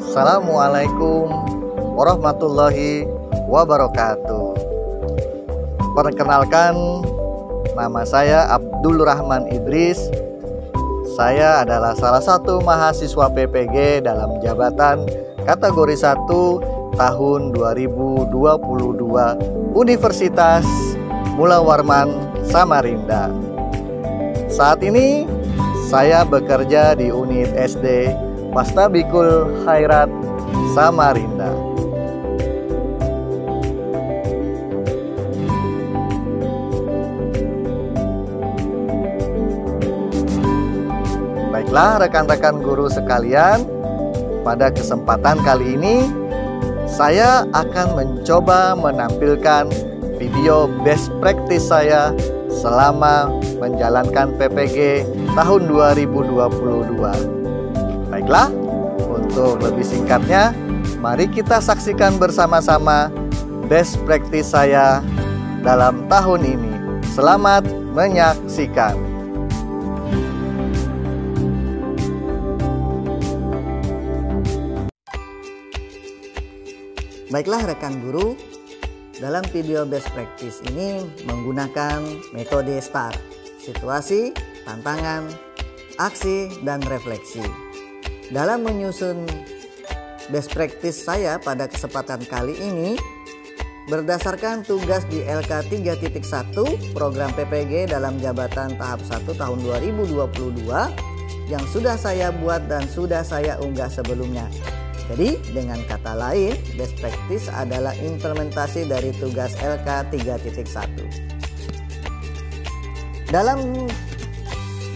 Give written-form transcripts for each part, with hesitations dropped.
Assalamualaikum warahmatullahi wabarakatuh. Perkenalkan, nama saya Abdul Rahman Idris. Saya adalah salah satu mahasiswa PPG dalam jabatan kategori 1 tahun 2022 Universitas Mula Warman Samarinda. Saat ini saya bekerja di unit SD Fastabikul Khairat Samarinda. Baiklah rekan-rekan guru sekalian, pada kesempatan kali ini saya akan mencoba menampilkan video best practice saya selama menjalankan PPG tahun 2022. Baiklah, untuk lebih singkatnya, mari kita saksikan bersama-sama best practice saya dalam tahun ini. Selamat menyaksikan. Baiklah rekan guru, dalam video best practice ini menggunakan metode STAR, situasi, tantangan, aksi, dan refleksi. Dalam menyusun best practice saya pada kesempatan kali ini, berdasarkan tugas di LK 3.1 program PPG dalam jabatan tahap 1 tahun 2022 yang sudah saya buat dan sudah saya unggah sebelumnya. Jadi dengan kata lain, best practice adalah implementasi dari tugas LK 3.1. Dalam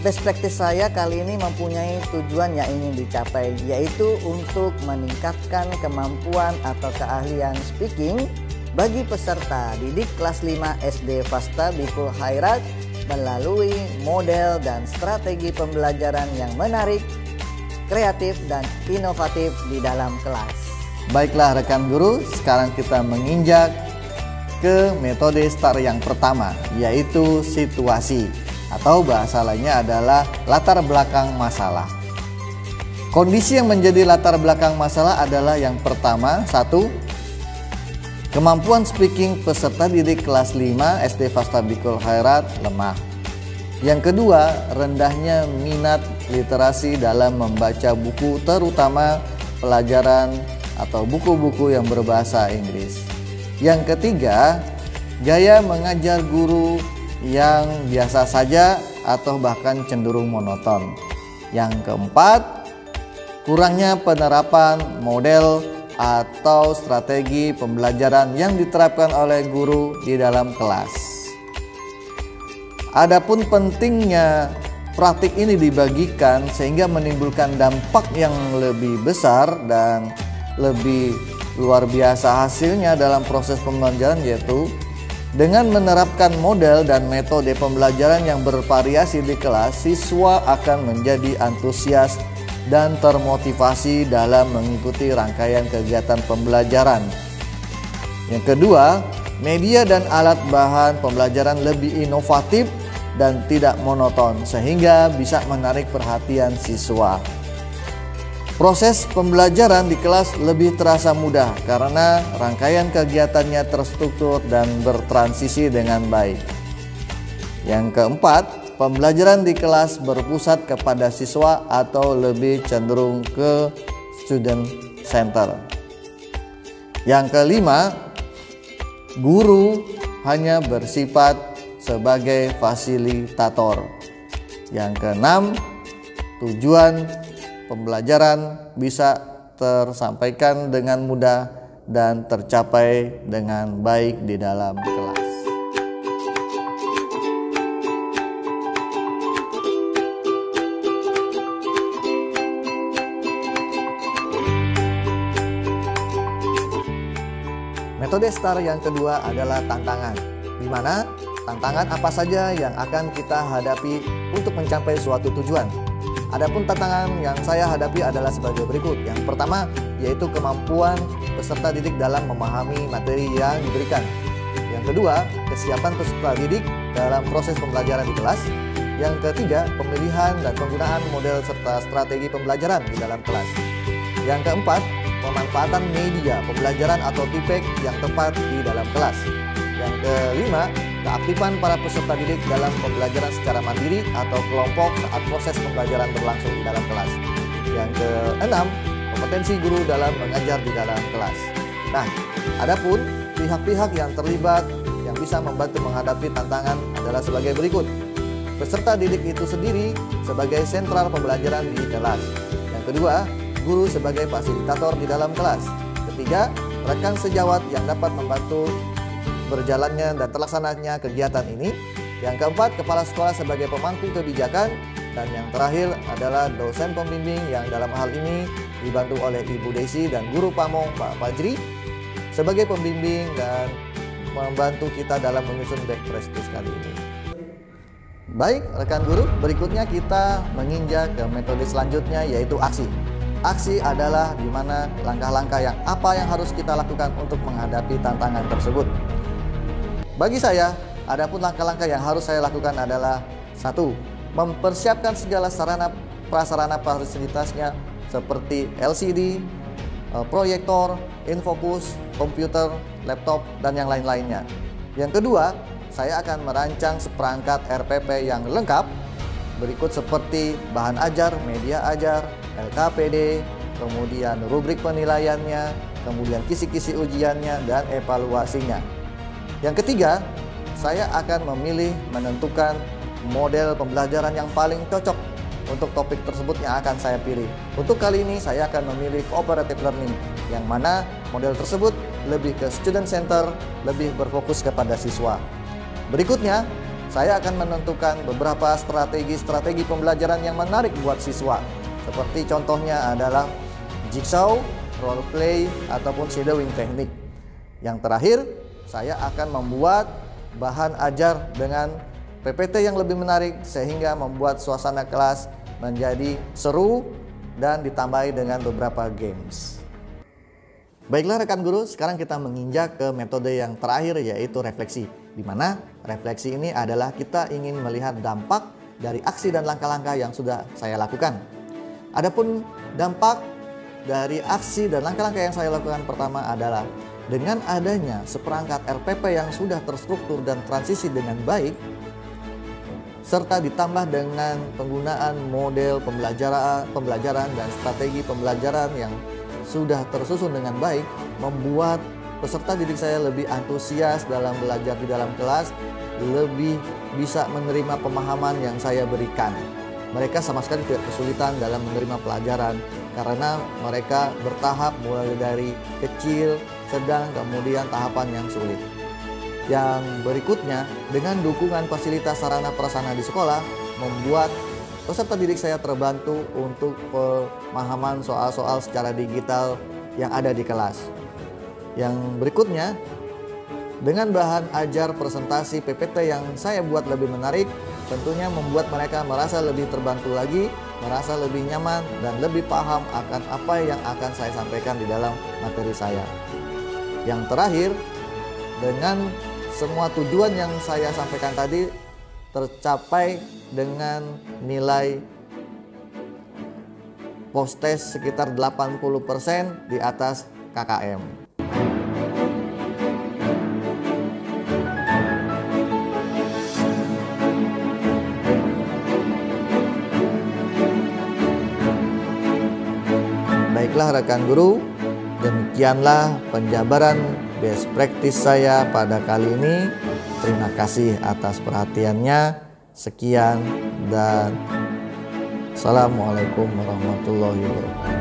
best practice saya kali ini mempunyai tujuan yang ingin dicapai, yaitu untuk meningkatkan kemampuan atau keahlian speaking bagi peserta didik kelas 5 SD Fastabikul Khairat melalui model dan strategi pembelajaran yang menarik, kreatif, dan inovatif di dalam kelas. Baiklah rekan guru, sekarang kita menginjak ke metode STAR yang pertama, yaitu situasi, atau bahasa lainnya adalah latar belakang masalah. Kondisi yang menjadi latar belakang masalah adalah yang pertama, 1. Kemampuan speaking peserta didik kelas 5 SD Fastabikul Khairat lemah. Yang kedua, rendahnya minat literasi dalam membaca buku, terutama pelajaran atau buku-buku yang berbahasa Inggris. Yang ketiga, gaya mengajar guru yang biasa saja atau bahkan cenderung monoton. Yang keempat, kurangnya penerapan model atau strategi pembelajaran yang diterapkan oleh guru di dalam kelas. Adapun pentingnya praktik ini dibagikan sehingga menimbulkan dampak yang lebih besar dan lebih luar biasa hasilnya dalam proses pembelajaran, yaitu dengan menerapkan model dan metode pembelajaran yang bervariasi di kelas, siswa akan menjadi antusias dan termotivasi dalam mengikuti rangkaian kegiatan pembelajaran. Yang kedua, media dan alat bahan pembelajaran lebih inovatif dan tidak monoton sehingga bisa menarik perhatian siswa. Proses pembelajaran di kelas lebih terasa mudah karena rangkaian kegiatannya terstruktur dan bertransisi dengan baik. Yang keempat, pembelajaran di kelas berpusat kepada siswa atau lebih cenderung ke student center. Yang kelima, guru hanya bersifat sebagai fasilitator. Yang keenam, tujuan pembelajaran bisa tersampaikan dengan mudah dan tercapai dengan baik di dalam kelas. Metode STAR yang kedua adalah tantangan, di mana tantangan apa saja yang akan kita hadapi untuk mencapai suatu tujuan. Adapun tantangan yang saya hadapi adalah sebagai berikut. Yang pertama, yaitu kemampuan peserta didik dalam memahami materi yang diberikan. Yang kedua, kesiapan peserta didik dalam proses pembelajaran di kelas. Yang ketiga, pemilihan dan penggunaan model serta strategi pembelajaran di dalam kelas. Yang keempat, pemanfaatan media pembelajaran atau TPEG yang tepat di dalam kelas. Yang kelima, keaktifan para peserta didik dalam pembelajaran secara mandiri atau kelompok saat proses pembelajaran berlangsung di dalam kelas. Yang keenam, kompetensi guru dalam mengajar di dalam kelas. Nah, adapun pihak-pihak yang terlibat yang bisa membantu menghadapi tantangan adalah sebagai berikut. Peserta didik itu sendiri sebagai sentral pembelajaran di kelas. Yang kedua, guru sebagai fasilitator di dalam kelas. Ketiga, rekan sejawat yang dapat membantu berjalannya dan terlaksananya kegiatan ini. Yang keempat, kepala sekolah sebagai pemangku kebijakan. Dan yang terakhir adalah dosen pembimbing yang dalam hal ini dibantu oleh Ibu Desi dan guru Pamong Pak Fajri sebagai pembimbing dan membantu kita dalam menyusun best practice kali ini. Baik rekan guru, berikutnya kita menginjak ke metode selanjutnya, yaitu aksi. Aksi adalah di mana langkah-langkah apa yang harus kita lakukan untuk menghadapi tantangan tersebut. Bagi saya, adapun langkah-langkah yang harus saya lakukan adalah: 1. Mempersiapkan segala sarana prasarana fasilitasnya seperti LCD, proyektor, infocus, komputer, laptop, dan yang lain-lainnya. Yang kedua, saya akan merancang seperangkat RPP yang lengkap berikut seperti bahan ajar, media ajar, LKPD, kemudian rubrik penilaiannya, kemudian kisi-kisi ujiannya, dan evaluasinya. Yang ketiga, saya akan menentukan model pembelajaran yang paling cocok untuk topik tersebut yang akan saya pilih. Untuk kali ini saya akan memilih cooperative learning, yang mana model tersebut lebih ke student center, lebih berfokus kepada siswa. Berikutnya, saya akan menentukan beberapa strategi pembelajaran yang menarik buat siswa. Seperti contohnya adalah jigsaw, role play, ataupun shadowing teknik. Yang terakhir, saya akan membuat bahan ajar dengan PPT yang lebih menarik sehingga membuat suasana kelas menjadi seru dan ditambahi dengan beberapa games. Baiklah rekan guru, sekarang kita menginjak ke metode yang terakhir, yaitu refleksi. Di mana refleksi ini adalah kita ingin melihat dampak dari aksi dan langkah-langkah yang sudah saya lakukan. Adapun dampak dari aksi dan langkah-langkah yang saya lakukan pertama adalah dengan adanya seperangkat RPP yang sudah terstruktur dan transisi dengan baik, serta ditambah dengan penggunaan model pembelajaran dan strategi pembelajaran yang sudah tersusun dengan baik, membuat peserta didik saya lebih antusias dalam belajar di dalam kelas, lebih bisa menerima pemahaman yang saya berikan. Mereka sama sekali tidak kesulitan dalam menerima pelajaran karena mereka bertahap mulai dari kecil, sedang, kemudian tahapan yang sulit. Yang berikutnya, dengan dukungan fasilitas sarana prasarana di sekolah, membuat peserta didik saya terbantu untuk pemahaman soal-soal secara digital yang ada di kelas. Yang berikutnya, dengan bahan ajar presentasi PPT yang saya buat lebih menarik, tentunya membuat mereka merasa lebih terbantu lagi, merasa lebih nyaman, dan lebih paham akan apa yang akan saya sampaikan di dalam materi saya. Yang terakhir, dengan semua tujuan yang saya sampaikan tadi tercapai dengan nilai post-test sekitar 80% di atas KKM. Baiklah rekan guru, demikianlah penjabaran best practice saya pada kali ini. Terima kasih atas perhatiannya. Sekian dan Assalamualaikum warahmatullahi wabarakatuh.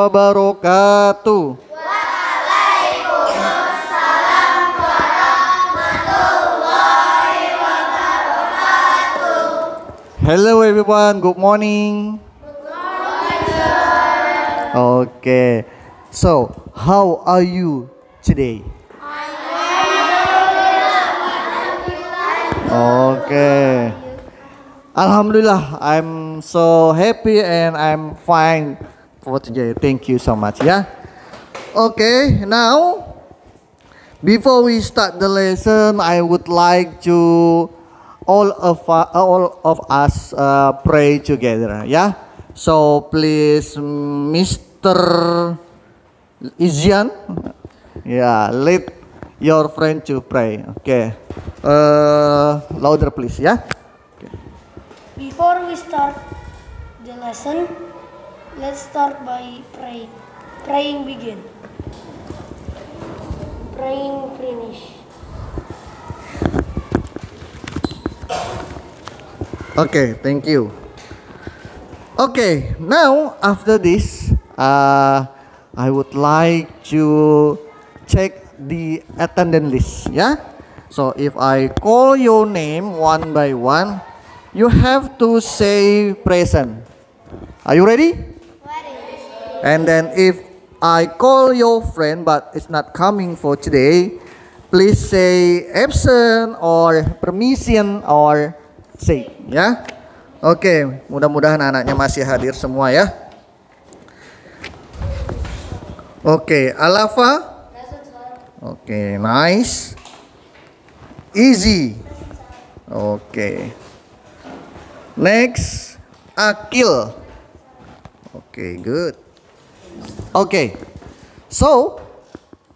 Wabarakatuh. Waalaikumsalam warahmatullahi wabarakatuh. Hello everyone, good morning. Good morning, sir. Okay, so how are you today? I'm very good. Okay. Alhamdulillah, I'm so happy and I'm fine for today. Thank you so much. Yeah. Okay. Now, before we start the lesson, I would like to all of us pray together. Yeah. So please, Mr. Izian, yeah, lead your friend to pray. Okay. Louder, please. Yeah. Before we start the lesson, let's start by praying. Praying begin. Praying finish. Okay, thank you. Okay, now after this, I would like to check the attendance list. Yeah. So if I call your name one by one, you have to say present. Are you ready? And then if I call your friend but it's not coming for today, please say absent or permission or say. Ya. Oke, mudah-mudahan anaknya masih hadir semua ya. Oke, Alafa. Oke, nice. Easy. Oke. Next, Akil. Okay, good. Okay, so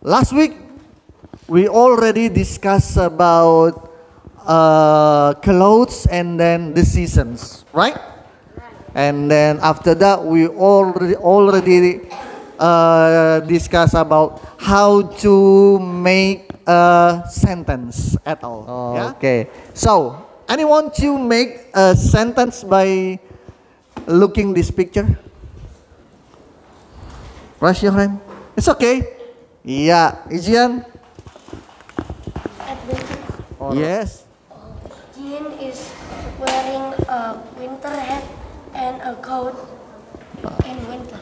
last week we already discussed about clothes and then the seasons, right? And then after that we already discuss about how to make a sentence at all. Yeah? Okay, so anyone to make a sentence by looking this picture? Raise your hand. It's okay. Yeah, Izian. Yes. Jin is wearing a winter hat and a coat in winter.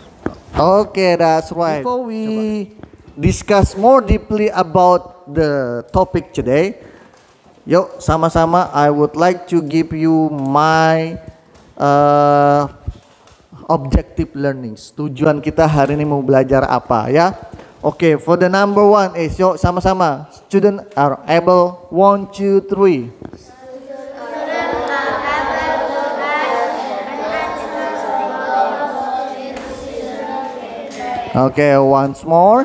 Okay, that's right. Before we discuss more deeply about the topic today, yuk sama-sama I would like to give you my objective learnings. Tujuan kita hari ini mau belajar apa ya? Okay, for the number one is yuk sama-sama. Student are able 1, 2, 3. Okay, once more.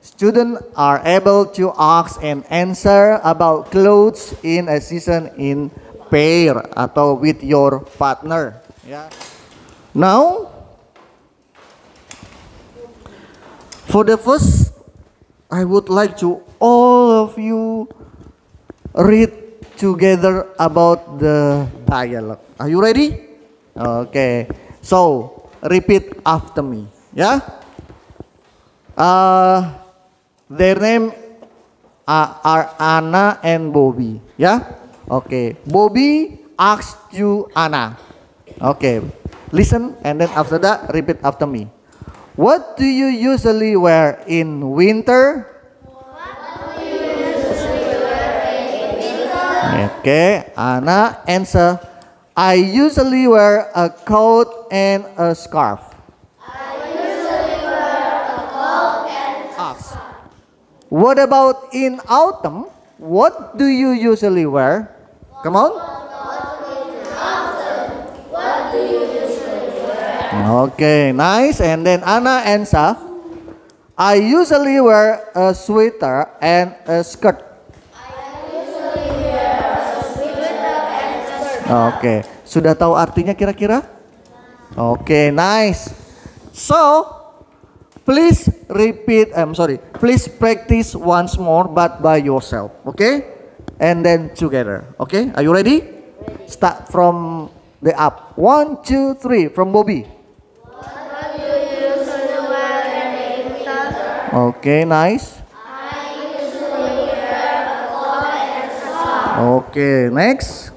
Students are able to ask and answer about clothes in a season in pair atau with your partner. Yeah. Now, for the first, I would like to all of you read together about the dialogue. Are you ready? Okay. So, repeat after me. Yeah. Their name are Anna and Bobby. Yeah. Okay. Bobby asked you Anna. Okay. Listen and then after that repeat after me. What do you usually wear in winter? Okay, Anna answer. I usually wear a coat and a scarf. Ask. What about in autumn? What do you usually wear? Come on. Okay, nice. And then Anna answer. I usually wear a sweater and a skirt. Oke, sudah tahu artinya kira-kira? Oke, nice. So, please repeat, please practice once more but by yourself, okay? And then together, okay? Are you ready? Start from the up. 1, 2, 3, from Bobby. Okay, nice. Okay, next.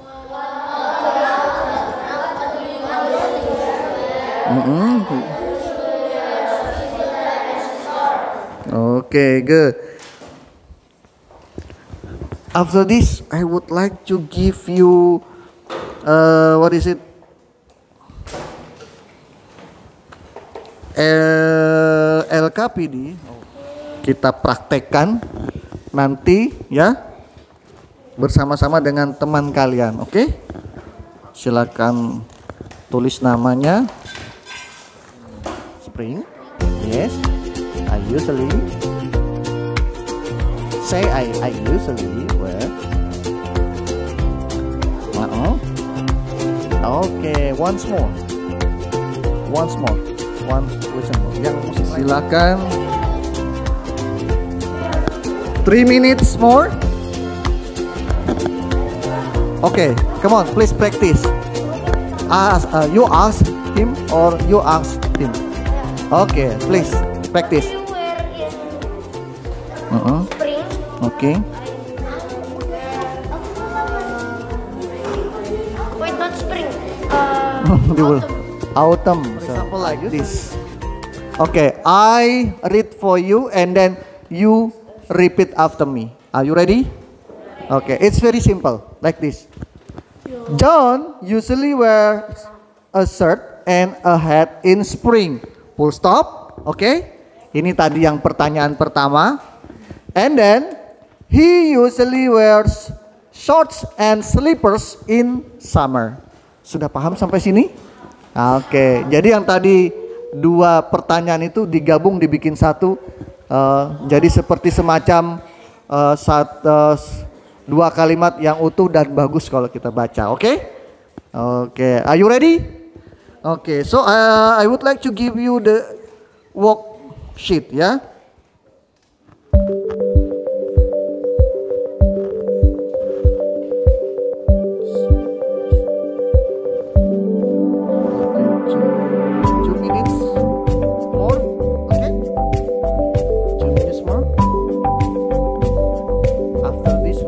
Okay, good. After this, I would like to give you what is it? LKPD. Kita praktekkan nanti ya bersama-sama dengan teman kalian, oke? Silakan tulis namanya. Spring. Yes. I usually say I usually wear. Okay, once more. One question more. Yang silakan. 3 minutes more. Okay, come on, please practice. You ask him or you ask him. Okay, please practice. You wear in spring. Okay. Wait, not spring. Autumn. For example, like this. Okay, I read for you and then you repeat after me. Are you ready? Okay, it's very simple, like this. John usually wears a shirt and a hat in spring. Full stop. Okay. Ini tadi yang pertanyaan pertama. And then he usually wears shorts and slippers in summer. Sudah paham sampai sini? Oke. Jadi yang tadi dua pertanyaan itu digabung dibikin satu. Jadi seperti semacam dua kalimat yang utuh dan bagus kalau kita baca. Oke? Oke. Are you ready? Okay, so I would like to give you the worksheet, ya. Two minutes more, okay? 2 minutes more. After this,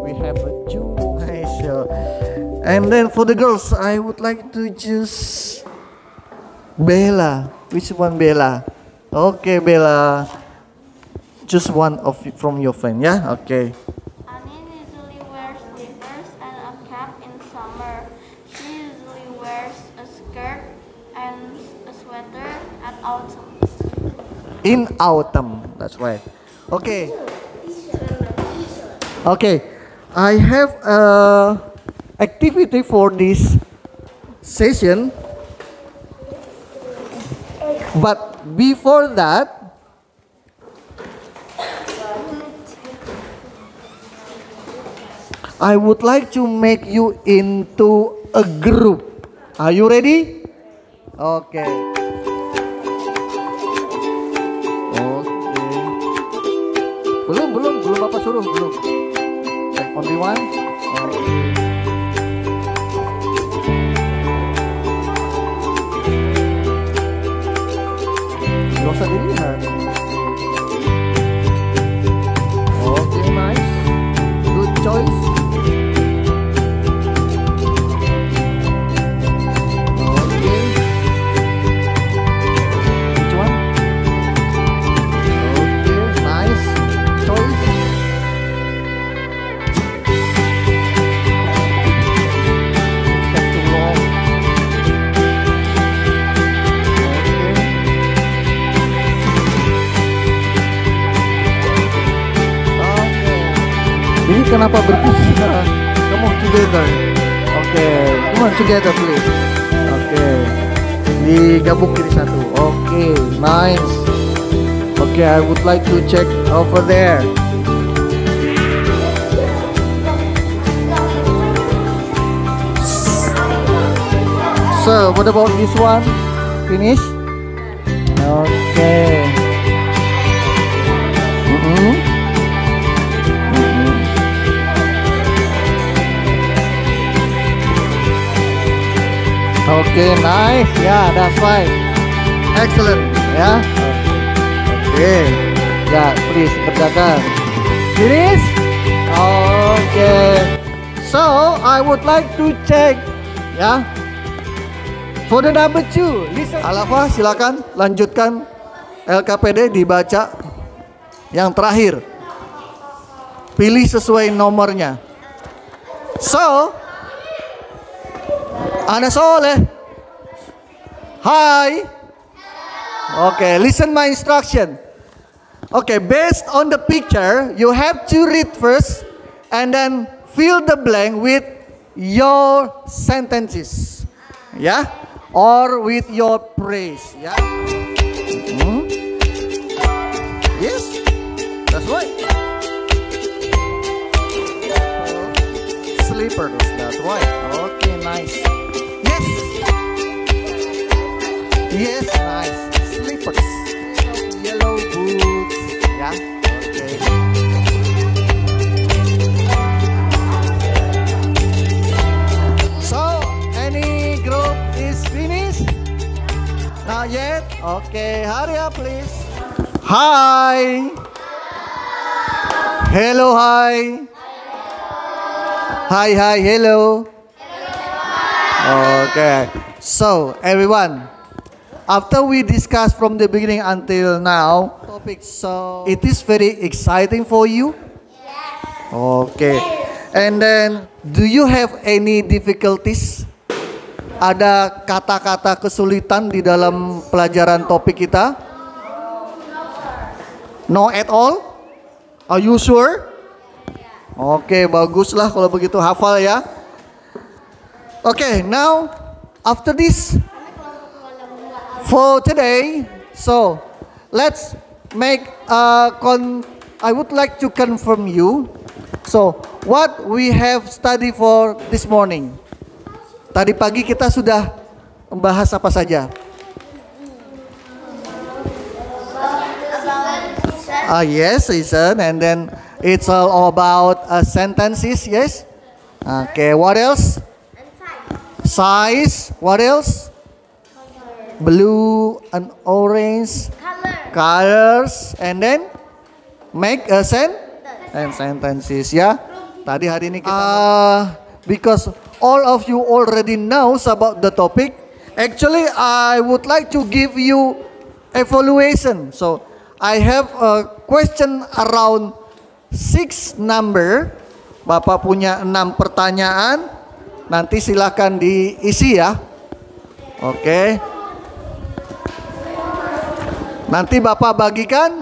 we have a show. And then for the girls, I would like to choose Bella. Which one, Bella? Okay, Bella. Choose one from your friend, yeah? Okay. Annie usually wears slippers and a cap in summer. She usually wears a skirt and a sweater at autumn. In autumn, that's right. Okay. Okay, I have a activity for this session, but before that, I would like to make you into a group. Are you ready? Okay. Belum apa suruh belum. Only one. Gak usah dilihat. Okay, nice. Good choice. Okay. Which one? Okay, nice choice. Take too long. Ini kenapa berpisah? Come on together. Okay, come on together please. Okay, digabung jadi satu. Okay, nice. Okay, I would like to check over there. So, what about this one? Finish? Okay. Okay, nice. Yeah, that's right. Excellent. Yeah. Okay. Yeah, please kerjakan. Finish? Okay. So, I would like to check. Yeah. For the number 2, listen. Alafa, silakan lanjutkan LKPD dibaca. Yang terakhir. Pilih sesuai nomornya. So, Ana Soleh. Hi. Okay, listen my instruction. Okay, based on the picture, you have to read first and then fill the blank with your sentences. Yeah? Or with your praise. Yeah? Yes, that's right. Slippers, that's right. Okay, nice. Yes. Yes, nice. Slippers. Yellow boots. Yeah, okay. So, any group is finished? Not yet? Okay, hurry up please. Hi. Hello, hi. Hi, hi, hello. Okay, so everyone, after we discuss from the beginning until now, so it is very exciting for you? Okay, and then do you have any difficulties? Ada kata-kata kesulitan di dalam pelajaran topik kita? No at all? Are you sure? Oke, baguslah kalau begitu, hafal ya. Oke, now after this for today, so let's make I would like to confirm you. So, what we have studied for this morning. Tadi pagi kita sudah membahas apa saja? Yes, season, and then it's all about sentences, yes? Okay, what else? Size, what else? Blue and orange. Colors, and then make a sentences, ya? Tadi hari ini kita because all of you already knows about the topic. Actually, I would like to give you evaluation. So, I have a question around 6 number. Bapak punya 6 pertanyaan. Nanti silakan diisi ya. Oke. Nanti Bapak bagikan.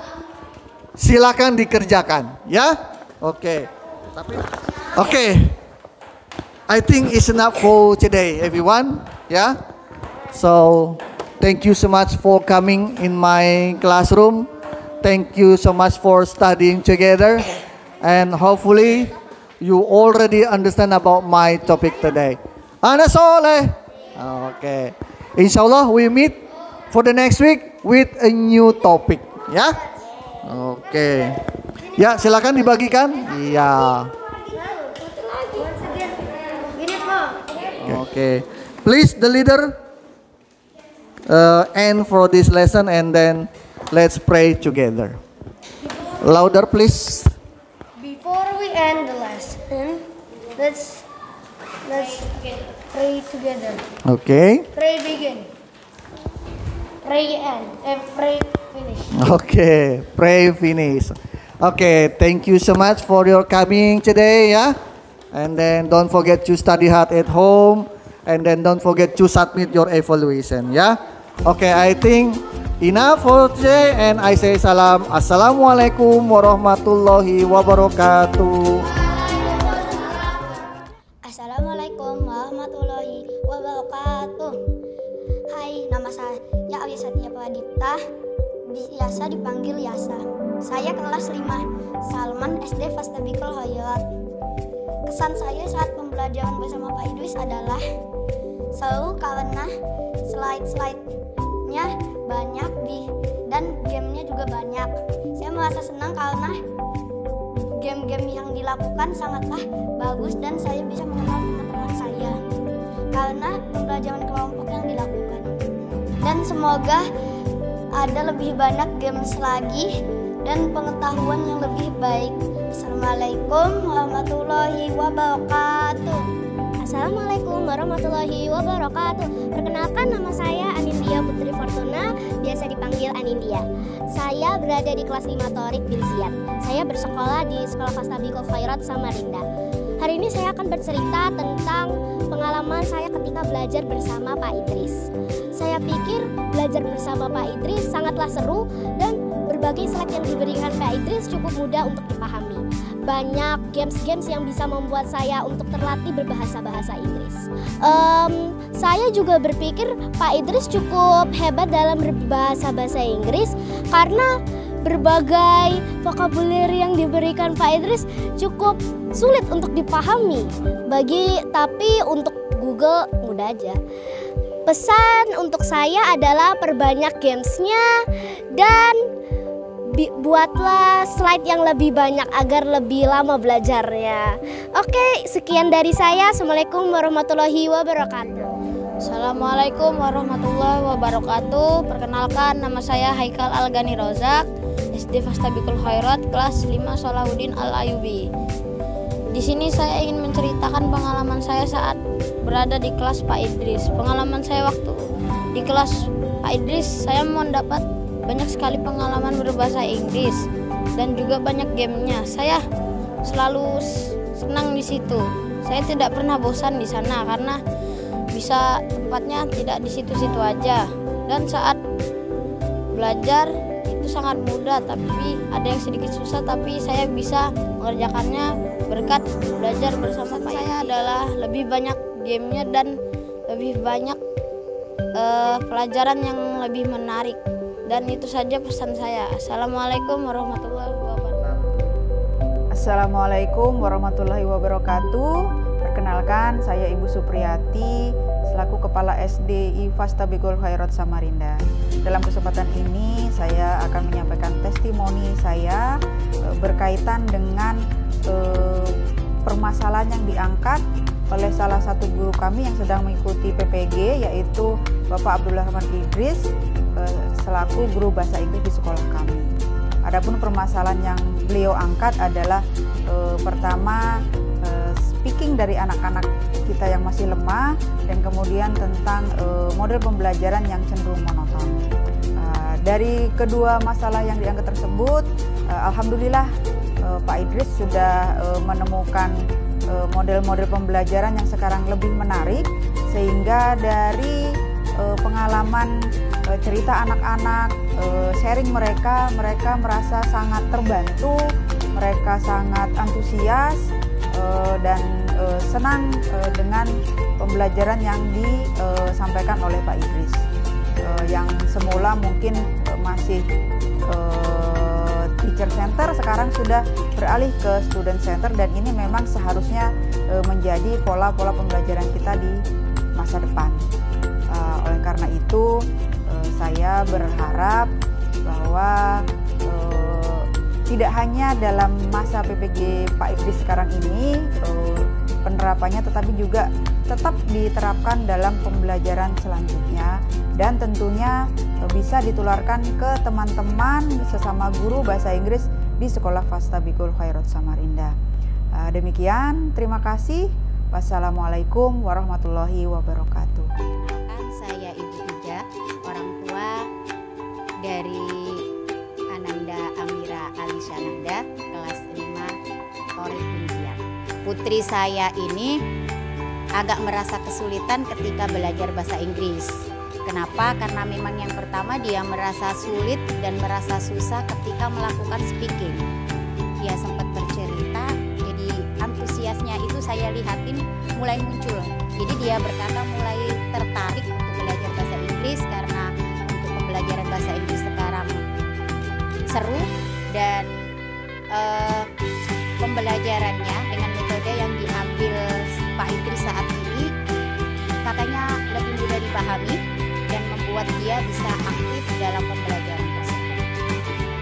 Silakan dikerjakan ya. Oke. Oke. I think it's enough for today everyone. Ya. So, thank you so much for coming in my classroom. Thank you so much for studying together, and hopefully you already understand about my topic today. Ana Soleh. Okay. Inshallah we meet for the next week with a new topic. Ya. Okay. Ya, silakan dibagikan. Iya. Okay. Please the leader end for this lesson and then let's pray together. Louder, please. Before we end the lesson, let's pray together. Okay. Pray begin. Pray end. And pray finish. Okay. Pray finish. Okay. Thank you so much for your coming today. Yeah. And then don't forget to study hard at home. And then don't forget to submit your evaluation. Yeah. Okay. I think enough for today, and I say salam. Assalamualaikum warahmatullahi wabarakatuh. Assalamualaikum warahmatullahi wabarakatuh. Hai, nama saya Arya Satya Pradipta, biasa dipanggil Yasa. Saya kelas 5, Salman SD Fastabikul Khairat. Kesan saya saat pembelajaran bersama Pak Idris adalah seru karena slide-slide-nya banyak dan gamenya juga banyak. Saya merasa senang karena game-game yang dilakukan sangatlah bagus dan saya bisa mengenal teman-teman saya karena pembelajaran kelompok yang dilakukan. Dan semoga ada lebih banyak games lagi dan pengetahuan yang lebih baik. Assalamualaikum warahmatullahi wabarakatuh. Assalamualaikum warahmatullahi wabarakatuh. Perkenalkan, nama saya Anindya Putri Fortuna, biasa dipanggil Anindya. Saya berada di kelas 5 Thorik bin Ziyad. Saya bersekolah di Sekolah Fastabiqul Khairat Samarinda. Hari ini saya akan bercerita tentang pengalaman saya ketika belajar bersama Pak Idris. Saya pikir belajar bersama Pak Idris sangatlah seru dan berbagai slide yang diberikan Pak Idris cukup mudah untuk dipahami. Banyak games-games yang bisa membuat saya untuk terlatih berbahasa-bahasa Inggris. Saya juga berpikir Pak Idris cukup hebat dalam berbahasa-bahasa Inggris karena berbagai vokabuler yang diberikan Pak Idris cukup sulit untuk dipahami. Tapi untuk Google mudah aja. Pesan untuk saya adalah perbanyak gamesnya dan buatlah slide yang lebih banyak agar lebih lama belajarnya. Oke, sekian dari saya. Assalamualaikum warahmatullahi wabarakatuh. Assalamualaikum warahmatullahi wabarakatuh. Perkenalkan, nama saya Haikal Al-Ghani Rozak, SD Fastabiqul Khairat kelas 5 Salahuddin Al-Ayubi. Di sini saya ingin menceritakan pengalaman saya saat berada di kelas Pak Idris. Pengalaman saya waktu di kelas Pak Idris, saya mendapat banyak sekali pengalaman berbahasa Inggris dan juga banyak gamenya. Saya selalu senang di situ. Saya tidak pernah bosan di sana karena bisa tempatnya tidak di situ-situ aja. Dan saat belajar itu sangat mudah, tapi ada yang sedikit susah, tapi saya bisa mengerjakannya berkat belajar bersama Pak. Saya adalah lebih banyak gamenya dan lebih banyak pelajaran yang lebih menarik. Dan itu saja pesan saya. Assalamualaikum warahmatullahi wabarakatuh. Assalamualaikum warahmatullahi wabarakatuh. Perkenalkan, saya Ibu Supriyati selaku Kepala SDI Fastabiqul Khairat Samarinda. Dalam kesempatan ini saya akan menyampaikan testimoni saya berkaitan dengan permasalahan yang diangkat oleh salah satu guru kami yang sedang mengikuti PPG, yaitu Bapak Abdullah Rahman Idris selaku guru bahasa Inggris di sekolah kami. Adapun permasalahan yang beliau angkat adalah pertama speaking dari anak-anak kita yang masih lemah, dan kemudian tentang model pembelajaran yang cenderung monoton. Dari kedua masalah yang diangkat tersebut, alhamdulillah Pak Idris sudah menemukan model-model pembelajaran yang sekarang lebih menarik, sehingga dari pengalaman cerita anak-anak, sharing mereka merasa sangat terbantu, mereka sangat antusias dan senang dengan pembelajaran yang disampaikan oleh Pak Idris. Yang semula mungkin masih teacher center, sekarang sudah beralih ke student center, dan ini memang seharusnya menjadi pola-pola pembelajaran kita di masa depan. Oleh karena itu saya berharap bahwa tidak hanya dalam masa PPG Pak Idris sekarang ini penerapannya, tetapi juga tetap diterapkan dalam pembelajaran selanjutnya, dan tentunya bisa ditularkan ke teman-teman sesama guru bahasa Inggris di Sekolah Fastabiqul Khairat Samarinda. Demikian, terima kasih. Wassalamualaikum warahmatullahi wabarakatuh. Saya Ibu Ija, orang tua dari Ananda Amira Alisyananda, kelas 5 Thorik bin Ziyad. Putri saya ini agak merasa kesulitan ketika belajar bahasa Inggris. Kenapa? Karena memang yang pertama dia merasa sulit dan merasa susah ketika melakukan speaking. Dia sempat bercerita, jadi antusiasnya itu saya lihatin mulai muncul. Jadi dia berkata mulai tertarik untuk belajar bahasa Inggris karena untuk pembelajaran bahasa Inggris sekarang seru, dan pembelajarannya dengan metode yang diambil Pak Idris saat ini katanya lebih mudah dipahami dan membuat dia bisa aktif dalam pembelajaran tersebut.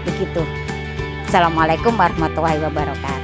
Begitu. Assalamualaikum warahmatullahi wabarakatuh.